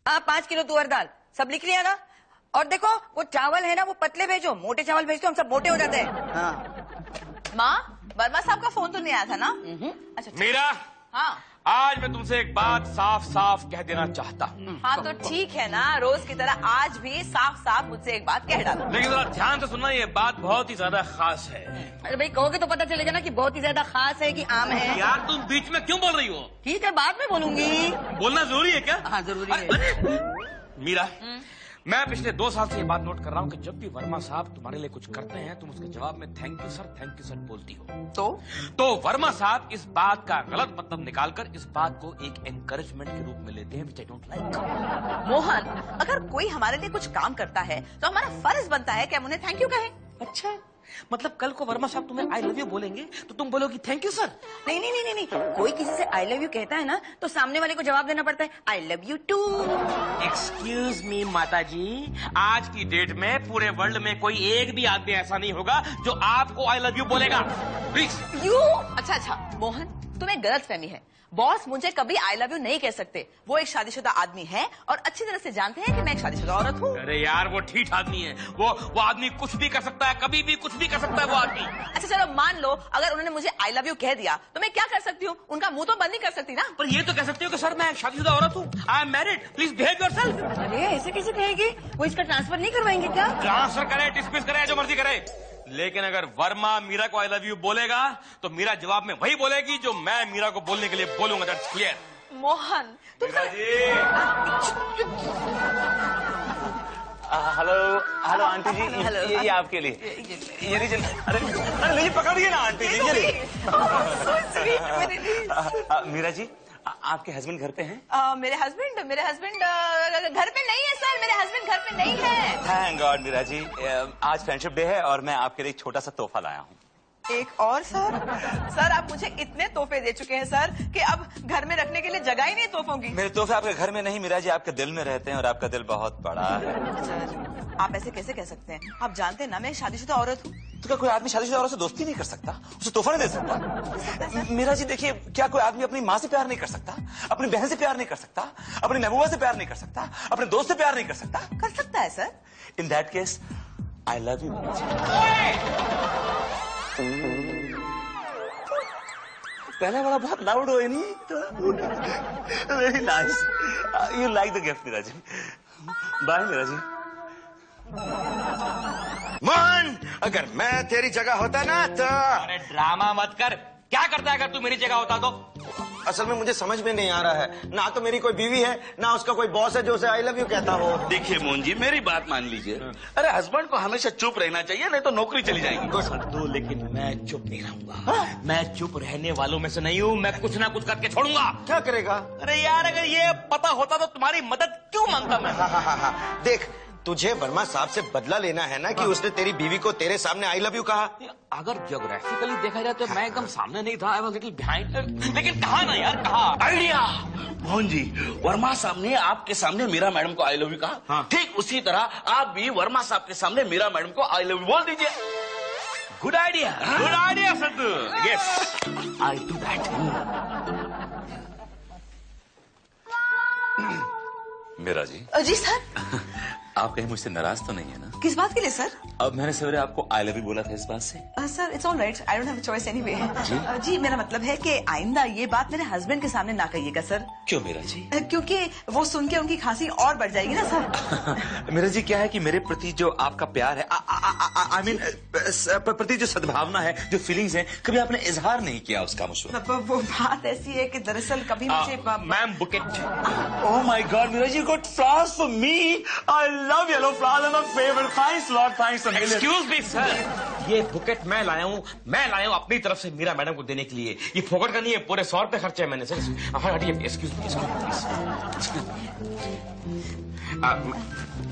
हाँ 5 किलो तुअर दाल सब लिख लिया ना। और देखो वो चावल है ना वो पतले भेजो, मोटे चावल भेजो हम सब मोटे हो जाते हैं। हाँ माँ, वर्मा साहब का फोन तो नहीं आया था ना? अच्छा मीरा, हाँ आज मैं तुमसे एक बात साफ साफ कह देना चाहता हूँ। हाँ तो ठीक है ना, रोज की तरह आज भी साफ साफ मुझसे एक बात कह डालो। लेकिन जरा ध्यान से सुनना, ये बात बहुत ही ज्यादा खास है। अरे भाई कहोगे तो पता चलेगा ना कि बहुत ही ज्यादा खास है कि आम है। यार तुम बीच में क्यों बोल रही हो? ठीक है बाद में बोलूंगी। बोलना जरूरी है क्या? हाँ जरूरी है। मीरा, मैं पिछले 2 साल से ये बात नोट कर रहा हूँ कि जब भी वर्मा साहब तुम्हारे लिए कुछ करते हैं तुम उसके जवाब में थैंक यू सर बोलती हो। तो वर्मा साहब इस बात का गलत मतलब निकालकर इस बात को एक एनकरेजमेंट के रूप में लेते हैं, which I don't like. Mohan, अगर कोई हमारे लिए कुछ काम करता है तो हमारा फर्ज बनता है कि हम उन्हें थैंक यू कहें। अच्छा, मतलब कल को वर्मा साहब तुम्हें आई लव यू बोलेंगे तो तुम बोलोगी थैंक यू सर? नहीं नहीं नहीं नहीं, कोई किसी से आई लव यू कहता है ना तो सामने वाले को जवाब देना पड़ता है I love you too. Excuse me माता जी, आज की डेट में पूरे वर्ल्ड में कोई एक भी आदमी ऐसा नहीं होगा जो आपको आई लव यू बोलेगा। प्लीज। यू अच्छा मोहन, तुम्हें गलत फहमी है। बॉस मुझे कभी आई लव यू नहीं कह सकते। वो एक शादीशुदा आदमी है और अच्छी तरह से जानते हैं कि मैं एक शादीशुदा औरत हूँ। अरे यार वो ठीक आदमी है, वो आदमी कुछ भी कर सकता है, कभी भी कुछ भी कर सकता है वो आदमी। अच्छा चलो मान लो अगर उन्होंने मुझे आई लव यू कह दिया तो मैं क्या कर सकती हूँ? उनका मुंह तो बंद नहीं कर सकती ना। पर ये तो कह सकते हो कि सर मैं एक शादीशुदा औरत हूँ, I am married, please behave yourself. अरे ऐसे कैसे कहेगी? वो इसका ट्रांसफर नहीं करवाएंगे क्या? ट्रांसफर करे, डिसमिस करे, जो मर्जी करे, लेकिन अगर वर्मा मीरा को आई लव यू बोलेगा तो मीरा जवाब में वही बोलेगी जो मैं मीरा को बोलने के लिए बोलूंगा। That's clear. मोहन तुम हेलो आंटी जी, ये आपके लिए। ये लीजिए। अरे लीजिए, पकड़िए ना आंटी जी। मीरा जी, आपके हस्बैंड घर पे हैं? मेरे हस्बैंड घर पे नहीं है सर। मेरे हस्बैंड घर पे नहीं है। थैंक गॉड मीरा जी, आज फ्रेंडशिप डे है और मैं आपके लिए एक छोटा सा तोहफा लाया हूँ। एक और सर आप मुझे इतने तोहफे दे चुके हैं सर कि अब घर में रखने के लिए जगह ही नहीं तोहफों की। मेरे तोहफे आपके घर में नहीं मीरा जी, आपके दिल में रहते हैं और आपका दिल बहुत बड़ा है। आप ऐसे कैसे कह सकते हैं? आप जानते हैं ना मैं शादीशुदा औरत हूँ। तो क्या कोई आदमी शादीशुदा औरत से दोस्ती नहीं कर सकता? उसे तोहफा नहीं दे सकता? मीरा जी देखिए, क्या कोई आदमी अपनी माँ से प्यार नहीं कर सकता? अपनी बहन से प्यार नहीं कर सकता? अपनी महबूबा से प्यार नहीं कर सकता? अपने दोस्त से प्यार नहीं कर सकता? कर सकता है sir. In that case I love you Meera ji. पहला वाला बहुत लाउड हो नहीं? Very nice, you like the gift Meera ji. Bye Meera ji. Mohan, अगर मैं तेरी जगह होता ना तो। अरे ड्रामा मत कर, क्या करता है अगर तू मेरी जगह होता तो? असल में मुझे समझ में नहीं आ रहा है, ना तो मेरी कोई बीवी है ना उसका कोई बॉस है जो उसे आई लव यू कहता हो। देखिए मोहन जी, मेरी बात मान लीजिए। अरे हस्बैंड को हमेशा चुप रहना चाहिए, नहीं तो नौकरी चली जाएगी। तो लेकिन मैं चुप नहीं रहूंगा। मैं चुप रहने वालों में से नहीं हूँ, मैं कुछ ना कुछ करके छोड़ूंगा। क्या करेगा? अरे यार अगर ये पता होता तो तुम्हारी मदद क्यों मांगता मैं? हाँ। देख, तुझे वर्मा साहब से बदला लेना है ना कि उसने तेरी बीवी को तेरे सामने आई लव यू कहा। अगर ज्योग्राफिकली देखा जाए तो मैं एकदम सामने नहीं था, आई वाज लिटिल बिहाइंड। लेकिन कहा ना यार, कहा। आइडिया मोहन जी, वर्मा साहब ने आपके सामने मीरा मैडम को आई लव यू कहा। हाँ। ठीक उसी तरह आप भी वर्मा साहब के सामने मीरा मैडम को आई लव यू बोल दीजिए। Good idea, good idea Saddu. Yes, I do that. Meera ji. जी सर। आप कहीं मुझसे नाराज तो नहीं है ना? किस बात के लिए सर? अब मैंने सवेरे आपको आई लव यू बोला था इस बात से। Sir it's all right, I don't have a choice anyway. जी मेरा मतलब है कि आइंदा ये बात मेरे हस्बैंड के सामने ना कहिएगा सर। क्यों मीरा जी? क्योंकि वो सुन के उनकी खांसी और बढ़ जाएगी ना सर। मीरा जी क्या है कि मेरे प्रति जो आपका प्यार है, आई मीन प्रति जो सद्भावना है, जो फीलिंग्स है, कभी आपने इजहार नहीं किया उसका मुझे। वो बात ऐसी है कि दरअसल कभी मुझे ma'am bouquet. Oh my God Meera ji, got flowers for me. I love yellow flowers, my favourite. Thanks lot, thanks a million. Excuse me sir, ये बुकेट मैं लाया हूँ अपनी तरफ से मीरा मैडम को देने के लिए। ये फोकट का नहीं है, पूरे 100 रुपए खर्चे हैं मैंने सर। हटिए, एक्सक्यूज मी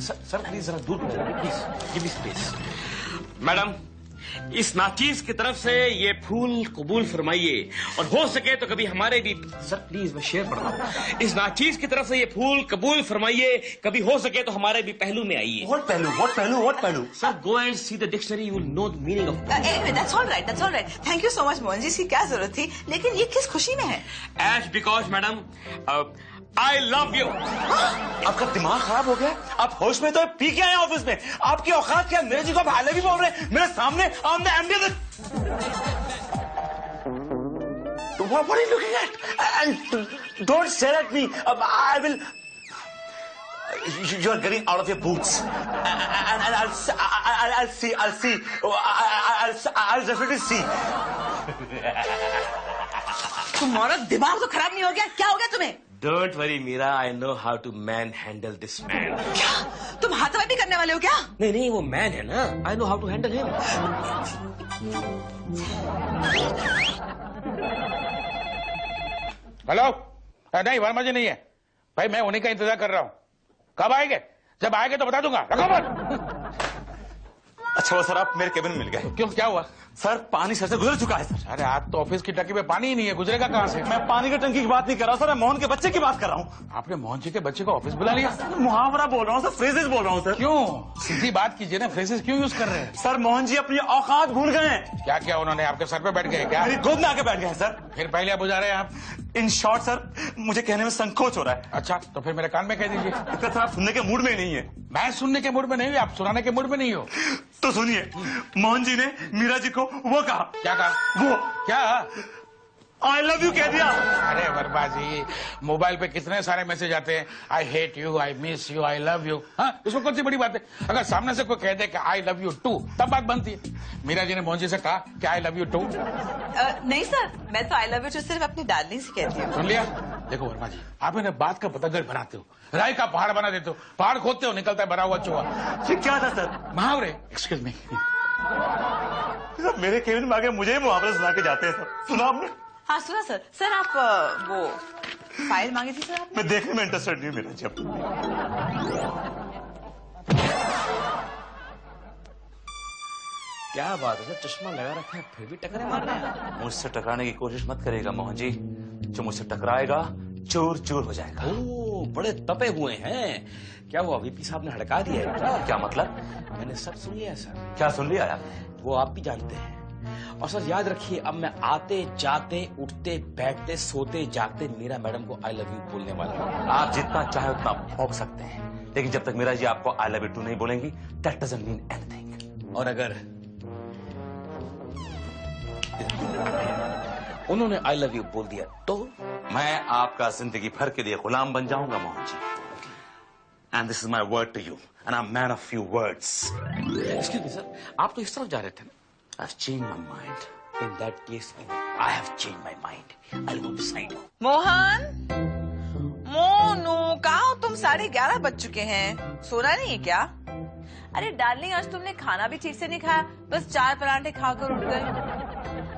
सर, प्लीज जरा दूर please give me space. Madam, इस नाचीज की तरफ से ये फूल कबूल फरमाइए, और हो सके तो कभी हमारे भी, सर प्लीज मैं शेर पढ़ रहा हूँ, इस नाचीज की तरफ से ये फूल कबूल फरमाइए, कभी हो सके तो हमारे भी पहलू में आइए। What पहलू? What पहलू? What पहलू? Sir go and see the dictionary, you will know the meaning of. Anyway, that's all right, that's all right. Thank you so much, Mohan ji. इसकी क्या जरूरत थी? लेकिन ये किस खुशी में है? As because madam I love you. आपका दिमाग खराब हो गया? आप होश में तो पी के आए ऑफिस में? आपकी औकात क्या? मेरे जी को आप आई लव यू बोल रहे हैं मेरे सामने? What are you looking at? And don't stare at me. I will. You are getting out of your boots. And I'll see. I'll definitely see. तुम्हारा दिमाग तो खराब नहीं हो गया? क्या हो गया तुम्हें? Don't worry Meera, I know how to manhandle this man. क्या तुम हाथापाई भी करने वाले हो क्या? नहीं नहीं, वो मैन है ना, I know how to handle him. Hello? नहीं वर्मा जी नहीं है भाई, मैं उन्हीं का इंतजार कर रहा हूँ। कब आएंगे? जब आएंगे तो बता दूंगा। रखो मत। अच्छा वो सर आप मेरे केबिन में मिल गए। क्यों, क्या हुआ? सर पानी सर से गुजर चुका है सर। अरे आज तो ऑफिस की टंकी में पानी ही नहीं है, गुजरेगा कहाँ से? मैं पानी की टंकी की बात नहीं कर रहा सर, मैं मोहन के बच्चे की बात कर रहा हूँ। आपने मोहन जी के बच्चे को ऑफिस बुला लिया? मुहावरा बोल रहा हूँ सर, फ्रेजेस बोल रहा हूँ सर। क्यों? सीधी बात कीजिए ना, फ्रेजेस क्यों यूज कर रहे हैं? सर मोहन जी अपनी औकात भूल गए हैं। क्या क्या उन्होंने? आपके सर पे बैठ गए क्या? मेरी गोद में आके बैठ गए हैं सर। फिर पहले बुझा रहे हैं आप? इन शॉर्ट सर मुझे कहने में संकोच हो रहा है। अच्छा तो फिर मेरे कान में कह दीजिए। इतना सर आप सुनने के मूड में ही नहीं है। मैं सुनने के मूड में नहीं हूँ, आप सुनाने के मूड में नहीं हो। तो सुनिए, मोहन जी ने मीरा जी को वो कहा। क्या कहा? वो क्या? आई लव यू कह दिया। अरे वर्मा जी, मोबाइल पे कितने सारे मैसेज आते हैं, I hate you, I miss you, I love you. हाँ, इसमें कौन सी बड़ी बात है? अगर सामने से कोई कह दे कि आई लव यू टू, तब बात बनती है। मीरा जी ने मोहन जी से कहा कि आई लव यू टू? नहीं सर, मैं तो आई लव यू टू सिर्फ अपनी डार्लिंग से कहती हूँ। सुन लिया? देखो वर्मा जी, आप इन्हें बात का पतंगड़ बनाते हो, राय का पहाड़ बना देते हो, पहाड़ खोदते हो निकलता है भरा हुआ चूहा। फिर क्या था सर? मुहावरे। Excuse me. सर मेरे केबिन में आके मुझे ही मुहावरे सुना के जाते हैं सर। सुना आपने? हाँ सुना सर। सर आप वो फाइल मांगी थी सर आपने? मैं देखने में इंटरेस्टेड नहीं हूँ मेरा जी। क्या बात है, चश्मा लगा रखा है फिर भी टकरे मार रहे हैं। मुझसे टकराने की कोशिश मत करेगा मोहन जी, जो मुझसे टकराएगा चूर चूर हो जाएगा। ओह, बड़े तपे हुए हैं। क्या हुआ, वीपी साहब ने हड़का दिया है क्या? क्या मतलब? मैंने सब सुन लिया सर। क्या सुन लिया यार? वो आप भी जानते हैं। और सर याद रखिए, अब मैं आते जाते उठते बैठते सोते जागते मीरा मैडम को आई लव यू बोलने वाला हूँ। आप जितना चाहे उतना भौंक सकते हैं, लेकिन जब तक मीरा जी आपको आई लव यू टू नहीं बोलेंगी, दैट डजंट मीन एनीथिंग। और अगर उन्होंने आई लव यू बोल दिया तो? मैं आपका जिंदगी भर के लिए गुलाम बन जाऊंगा Mohan ji. And this is my word to you, and I am man of few words. Excuse me sir, आप तो इस तरफ जा रहे थे ना? I've changed my mind. In that case, I have changed my mind. I'll go this side. Mohan, Monu, कहाँ हो तुम? 11:30 बज चुके हैं, सोना नहीं है क्या? अरे डार्लिंग, आज तुमने खाना भी ठीक से नहीं खाया, बस 4 पराठे खाकर उठ गए।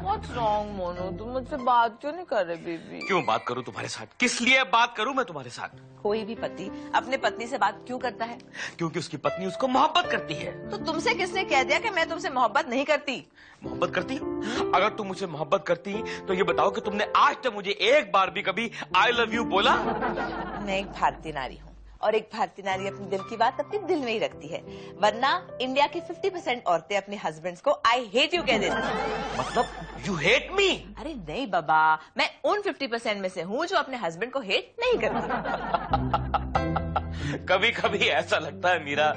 What's wrong, Monu? तुम मुझसे बात क्यों नहीं कर रहे बेबी? क्यों बात करूं तुम्हारे साथ? किस लिए बात करूं मैं तुम्हारे साथ? कोई भी पति अपने पत्नी से बात क्यों करता है? क्योंकि उसकी पत्नी उसको मोहब्बत करती है। तो तुमसे किसने कह दिया कि मैं तुमसे मोहब्बत नहीं करती? मोहब्बत करती? अगर तुम मुझे मोहब्बत करती तो ये बताओ कि तुमने आज तक मुझे एक बार भी कभी आई लव यू बोला? मैं एक भारतीय नारी हूँ, और एक भारतीय नारी अपने दिल की बात अपने दिल में ही रखती है, वरना इंडिया की 50% औरतें अपने हस्बैंड्स को आई हेट यू कह देती हैं। मतलब यू हेट मी? अरे नहीं बाबा, मैं उन 50% में से हूँ जो अपने हस्बैंड को हेट नहीं करती। कभी कभी ऐसा लगता है मीरा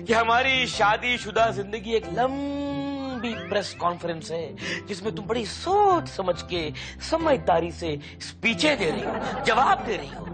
कि हमारी शादीशुदा जिंदगी एक लंबी प्रेस कॉन्फ्रेंस है, जिसमें तुम बड़ी सोच समझ के समझदारी से स्पीचें दे रही हो, जवाब दे रही हो।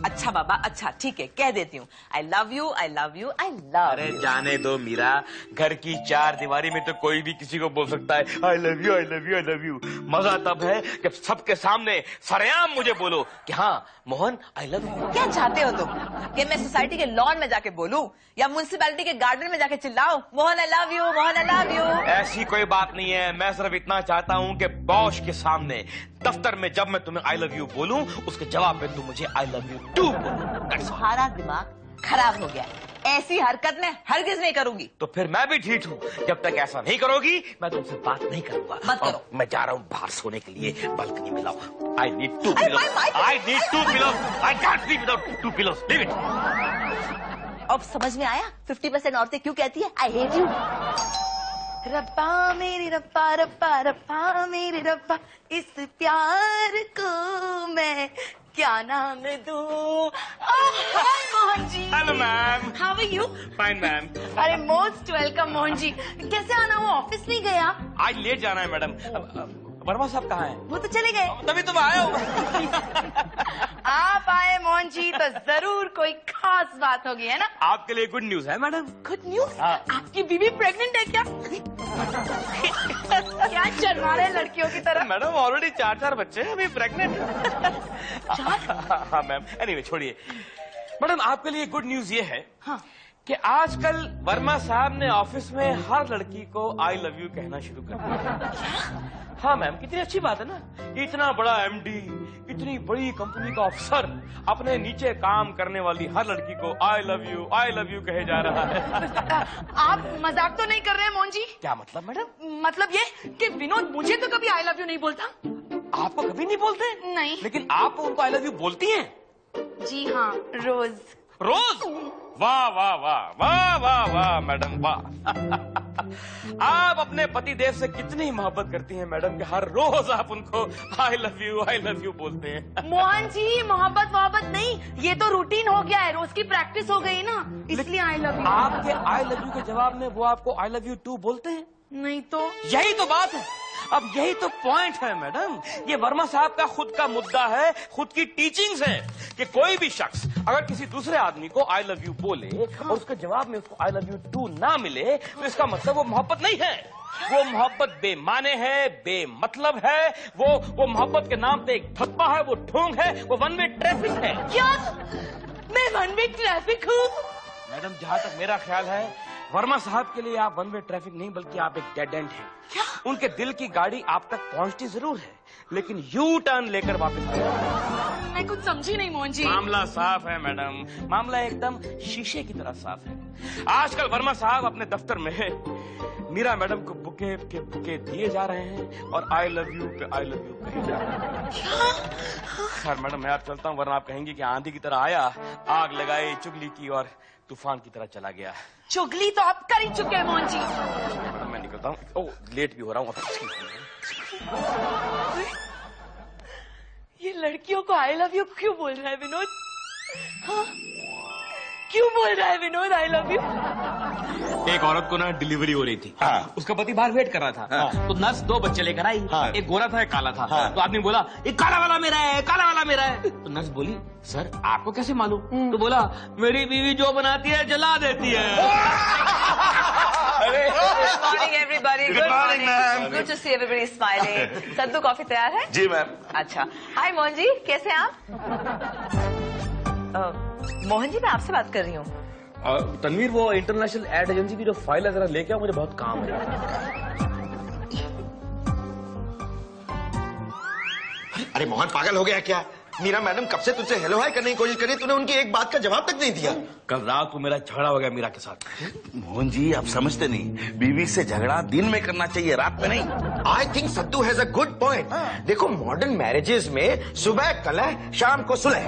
अच्छा बाबा, अच्छा ठीक है, कह देती हूँ, आई love you, I love you, I love. अरे जाने दो मीरा, घर की 4 दीवारी में तो कोई भी किसी को बोल सकता है I love you, I love you, I love you. मजा तब है जब सबके सामने सरेआम मुझे बोलो कि हाँ मोहन आई लव यू। क्या चाहते हो तुम? कि मैं सोसाइटी के लॉन में जाके बोलूं या म्युनिसिपैलिटी के गार्डन में जाके चिल्लाऊं Mohan I love you, Mohan I love you? ऐसी कोई बात नहीं है, मैं सिर्फ इतना चाहता हूँ कि बॉस के सामने दफ्तर में जब मैं तुम्हें आई लव यू बोलूं, उसके जवाब में तुम मुझे आई लव यू टू बोलो। तुम्हारा दिमाग खराब हो गया है। ऐसी हरकत मैं हरगिज नहीं करूंगी। तो फिर मैं भी ढीठ हूँ, जब तक ऐसा नहीं करोगी मैं तुमसे बात नहीं करूंगा। मत करो। मैं जा रहा हूँ बाहर सोने के लिए, बालकनी में लाओ। आई नीड टू अरे पिलोस, भाई, I need two pillows, I can't sleep without two pillows, leave it. अब समझ में आया 50% औरतें क्यों कहती है आई हेट यू। रब्बा मेरी रब्बा रब्बा रब्बा मेरी रब्बा, इस प्यार को मैं क्या नाम दूं। Hi Mohan ji. Hello ma'am. How are you? Fine ma'am. अरे मोस्ट वेलकम मोहन जी। कैसे आना, वो ऑफिस नहीं गया? आज लेट जाना है मैडम। वर्मा साहब कहाँ हैं? वो तो चले गए। तभी तो मैं आया हूँ। आप आए मोहन जी तो जरूर कोई खास बात होगी, है ना? आपके लिए गुड न्यूज है मैडम। Good news? हाँ। आपकी बीवी प्रेग्नेंट है क्या? क्या शर्मा रहे लड़कियों की तरह? मैडम ऑलरेडी 4 बच्चे हैं, अभी प्रेग्नेंट। हाँ मैम, एनीवे छोड़िए। मैडम आपके लिए गुड न्यूज ये है हाँ। कि आजकल वर्मा साहब ने ऑफिस में हर लड़की को आई लव यू कहना शुरू कर दिया। हाँ मैम, कितनी अच्छी बात है ना कि इतना बड़ा एमडी, इतनी बड़ी कंपनी का अफसर अपने नीचे काम करने वाली हर लड़की को आई लव यू कहे जा रहा है। आप मजाक तो नहीं कर रहे हैं मोहन जी? क्या मतलब मैडम? मतलब ये कि विनोद मुझे तो कभी आई लव यू नहीं बोलता। आपको कभी नहीं बोलते? नहीं। लेकिन आप उनको आई लव यू बोलती हैं? जी हाँ, रोज। रोज? वाह वाह वाह वाह वाह वाह मैडम वाह। आप अपने पति देव से कितनी मोहब्बत करती हैं मैडम कि हर रोज आप उनको आई लव यू बोलते हैं। मोहन जी मोहब्बत नहीं, ये तो रूटीन हो गया है, रोज की प्रैक्टिस हो गई ना, इसलिए आई लव यू। आपके आई लव यू के जवाब में वो आपको आई लव यू टू बोलते हैं? नहीं तो यही तो बात है। अब यही तो पॉइंट है मैडम। ये वर्मा साहब का खुद का मुद्दा है, खुद की टीचिंग्स है कि कोई भी शख्स अगर किसी दूसरे आदमी को आई लव यू बोले और उसके जवाब में उसको आई लव यू टू ना मिले तो इसका मतलब वो मोहब्बत नहीं है, वो मोहब्बत बेमाने है, बेमतलब है, वो मोहब्बत के नाम पे एक धब्बा है, वो ढोंग है, वो वन वे ट्रैफिक है। क्या मैं वन वे ट्रैफिक हूँ? मैडम जहाँ तक मेरा ख्याल है वर्मा साहब के लिए आप वन वे ट्रैफिक नहीं बल्कि आप एक डेड एंड हैं। क्या? उनके दिल की गाड़ी आप तक पहुंचती जरूर है लेकिन यू टर्न लेकर वापस आ जाए। मैं कुछ समझी नहीं मोहन जी। मामला साफ है मैडम, मामला एकदम शीशे की तरह साफ है। आजकल वर्मा साहब अपने दफ्तर में मीरा मैडम को बुके के बुके दिए जा रहे हैं और आई लव यू पे आई लव यू कहे जा रहे हैं। खैर मैडम मैं आप चलता हूँ, वरना आप कहेंगे कि आंधी की तरह आया, आग लगाई, चुगली की और तूफान की तरह चला गया। चुगली तो आप कर ही चुके हैं मोहन जी। मैडम मैं निकलता हूँ, ओह लेट भी हो रहा हूँ। ये लड़कियों को आई लव यू क्यों बोल रहा है विनोद? हाँ? क्यों बोल रहा है विनोद आई लव यू? एक औरत को ना डिलीवरी हो रही थी। हाँ। उसका पति बाहर वेट कर रहा था। हाँ। तो नर्स 2 बच्चे लेकर आई। हाँ। एक गोरा था एक काला था। हाँ। तो आदमी बोला ये काला वाला मेरा है, काला वाला मेरा है। तो नर्स बोली सर आपको कैसे मालूम? तो बोला मेरी बीवी जो बनाती है जला देती है। Good morning everybody. Good morning, ma'am. Good to see everybody smiling. Saddu coffee तैयार है? जी मैम। अच्छा। हाय मोहन जी, कैसे हैं आप? मोहन जी मैं आपसे बात कर रही हूँ। तनवीर वो इंटरनेशनल एड एजेंसी की जो फाइल है जरा लेके आओ, मुझे बहुत काम है। अरे मोहन पागल हो गया क्या? मीरा मैडम कब से तुझसे हेलो हाय करने की कोशिश करी, तूने उनकी एक बात का जवाब तक नहीं दिया। कल रात को मेरा झगड़ा हो गया मीरा के साथ। मोहन जी आप समझते नहीं, बीवी से झगड़ा दिन में करना चाहिए, रात में नहीं। I think Saddu has a good point. देखो मॉडर्न मैरिजेस में सुबह कलह शाम को सुलह।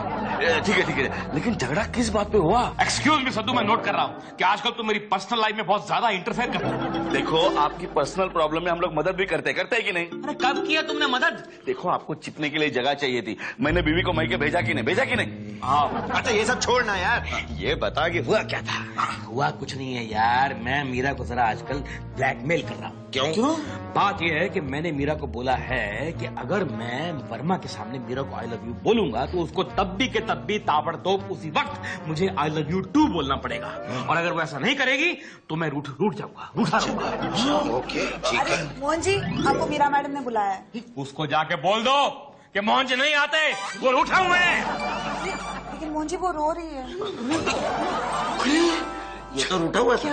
ठीक है, लेकिन झगड़ा किस बात पे हुआ? एक्सक्यूज मी सद्दू, मैं नोट कर रहा हूँ कि आजकल तुम मेरी पर्सनल लाइफ में बहुत ज्यादा इंटरफेयर कर रहे हो। देखो आपकी पर्सनल प्रॉब्लम में हम लोग मदद भी करते हैं कि नहीं? अरे कब किया तुमने मदद? देखो आपको छिपने के लिए जगह चाहिए थी, मैंने बीवी को मैके भेजा कि नहीं? हाँ। अच्छा ये सब छोड़ना यार, ये बता कि हुआ क्या था? हुआ कुछ नहीं है यार, मैं मीरा को जरा आजकल ब्लैकमेल कर रहा हूँ। क्यों? बात यह है कि मैंने मीरा को बोला है कि अगर मैं वर्मा के सामने मीरा को आई लव यू बोलूंगा तो उसको तब भी के तब भी ताबड़तोड़ उसी वक्त मुझे आई लव यू टू बोलना पड़ेगा, और अगर वो ऐसा नहीं करेगी तो मैं रूठा रहूंगा। ओके ठीक है। मोहन जी आपको मीरा मैडम ने बुलाया है। उसको जाके बोल दो कि मोहन जी नहीं आते, वो रूठा हूं मैं। लेकिन मोहन जी वो रो रही है। ये तो रूठा हुआ था।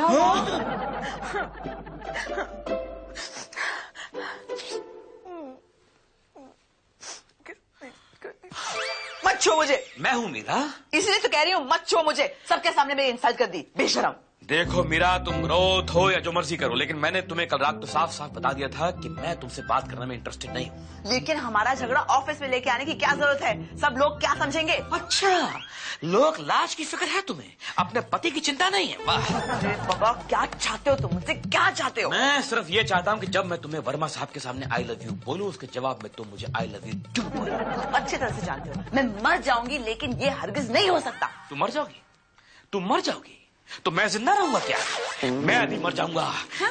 मैं मत छो मुझे। मैं हूँ मीरा। इसलिए तो कह रही हूँ मत छो मुझे। सबके सामने मेरी इंसल्ट कर दी, बेशरम। देखो मीरा, तुम रोत हो या जो मर्जी करो, लेकिन मैंने तुम्हें कल रात तो साफ साफ बता दिया था कि मैं तुमसे बात करने में इंटरेस्टेड नहीं हूँ। लेकिन हमारा झगड़ा ऑफिस में लेके आने की क्या जरूरत है? सब लोग क्या समझेंगे? अच्छा, लोग लाज की फिक्र है तुम्हें, अपने पति की चिंता नहीं है। वाह। अरे बाबा, क्या चाहते हो तुम मुझसे? क्या चाहते हो? मैं सिर्फ ये चाहता हूँ कि जब मैं तुम्हें वर्मा साहब के सामने आई लव यू बोलूँ, उसके जवाब में तुम मुझे आई लव यू टू बोलो। अच्छी तरह से जानते हो मैं मर जाऊंगी, लेकिन ये हरगिज नहीं हो सकता। तुम मर जाओगी? तुम मर जाओगी तो मैं जिंदा रहूंगा क्या? मैं अभी मर जाऊंगा।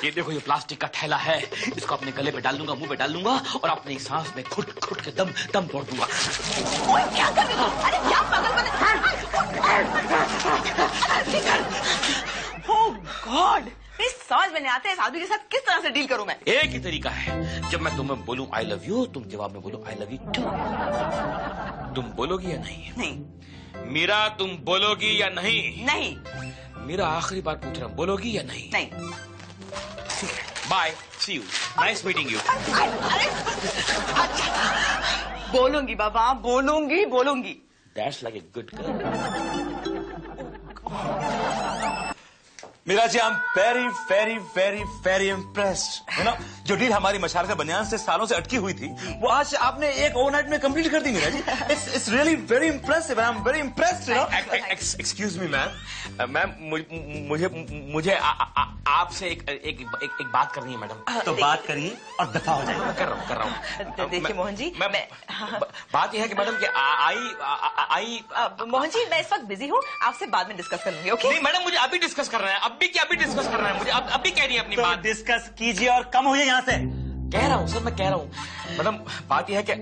ये देखो, ये प्लास्टिक का थैला है, इसको अपने गले पे डाल दूंगा, मुंह पे डाल दूंगा और अपनी सांस में घुट घुट के दम तोड़ दूंगा। ओए, क्या कर रहे हो? अरे क्या पागल बने? ओह गॉड, मेरी समझ में नहीं आता इस आदमी के साथ किस तरह से डील करूं मैं। एक ही तरीका है, जब मैं तुम्हें बोलूं आई लव यू, तुम जवाब में बोलो आई लव यू टू। तुम बोलोगी या नहीं? नहीं। मीरा, तुम बोलोगी या नहीं? नहीं। मेरा आखिरी बार पूछ रहा हूं, बोलोगी या नहीं? नहीं। ठीक है, bye, see you, nice meeting you. अरे बोलूंगी बाबा, बोलूंगी। That's like a good girl. Meera ji, I am very very very very impressed. You know, जो डील हमारी मशारका बनियान से सालों से अटकी हुई थी, वो आज आपने एक ओवरनाइट में कंप्लीट कर दी Meera ji. It's really very impressive. I am very impressed. You know, excuse me ma'am, मुझे आपसे एक बात करनी है मैडम। तो बात करिए और दफा हो जाएगा। कर रहा हूँ। देखिए मोहन जी, बात यह है कि मैडम कि आई मोहन जी, मैं इस वक्त बिजी हूँ, आपसे बाद में डिस्कस कर लूंगी। ओके? नहीं मैडम, मुझे अभी डिस्कस करना है। अभी डिस्कस करना है मुझे, अभी कह रही है अपनी तो बात। डिस्कस कीजिए और कम होइए यहाँ से। कह रहा हूँ सर, मैं कह रहा हूँ मैडम, बात यह है कि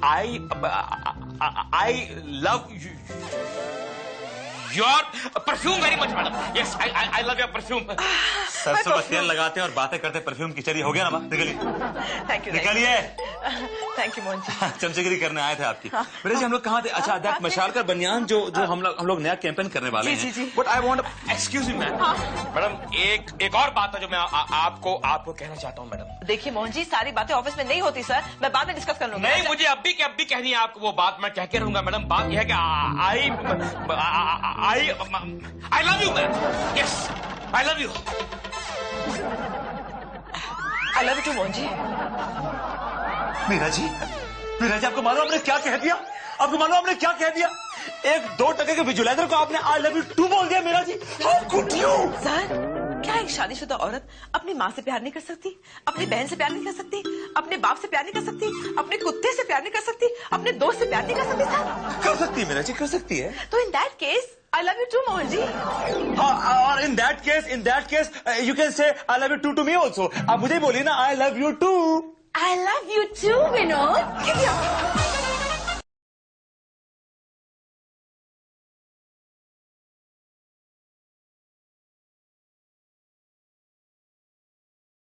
I love your perfume very much madam. Yes, I love your perfume. सरसों का तेल लगाते हैं और बातें करते हैं परफ्यूम की। चलिए, हो गया ना बात? निकलिए थैंक यू। निकलिए। Thank you Mohan ji. चमचेगिरी करने आए थे आपकी। मेरे जी, हम लोग कहाँ थे? अच्छा, दैट मशारका बनियान जो हम लोग नया कैंपेन करने वाले हैं। जी। But I want, excuse me ma'am, madam एक और बात है जो मैं आपको कहना चाहता हूँ मैडम। देखिए मोहन जी, सारी बातें ऑफिस में नहीं होती सर, मैं बाद में डिस्कस कर लूंगी। नहीं, मुझे अभी कहनी है आपको वो बात, मैं कह के रहूंगा मैडम। बात यह है कि I love you ma'am. Yes, I love you. I love you too Mohan ji. Meera ji, आपको मालूम आपने क्या कह दिया? आपको मालूम आपने क्या कह दिया? एक 2 टके के विजुलाइजर को आपने आई लव यू टू बोल दिया Meera ji. How could you? Sir, क्या एक शादीशुदा औरत अपनी माँ से प्यार नहीं कर सकती? अपनी बहन से प्यार नहीं कर सकती? अपने बाप से प्यार नहीं कर सकती? अपने कुत्ते से प्यार नहीं कर सकती? अपने दोस्त से प्यार नहीं कर सकती? सर कर सकती है मीरा जी, कर सकती है। तो in that case I love you too Mohan ji. और in that case you can say I love you to me also. आप मुझे बोलिए ना, I love you too. I love you too Vinod.